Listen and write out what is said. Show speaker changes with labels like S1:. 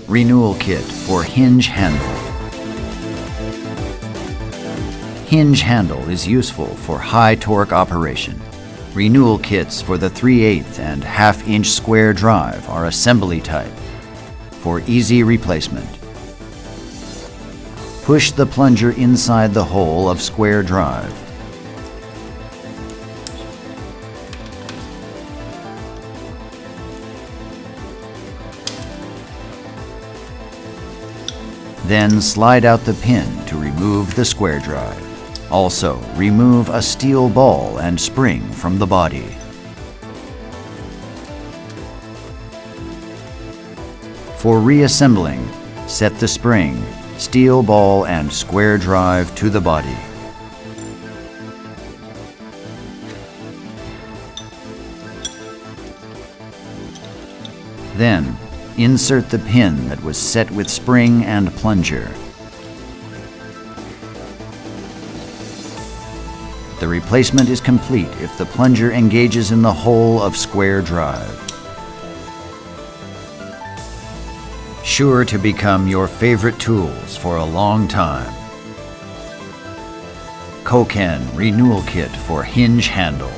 S1: RENEWAL kit for hinge handle. Hinge handle is useful for high torque operation. RENEWAL kits for the 3/8 and 1/2 inch square drive are assembly type for easy replacement. Push the plunger inside the hole of square drive. Then slide out the pin to remove the square drive. Also, remove a steel ball and spring from the body. For reassembling, set the spring, steel ball and square drive to the body. Then, insert the pin that was set with spring and plunger. The replacement is complete if the plunger engages in the hole of square drive. Sure to become your favorite tools for a long time. RENEWAL kit for hinge handle.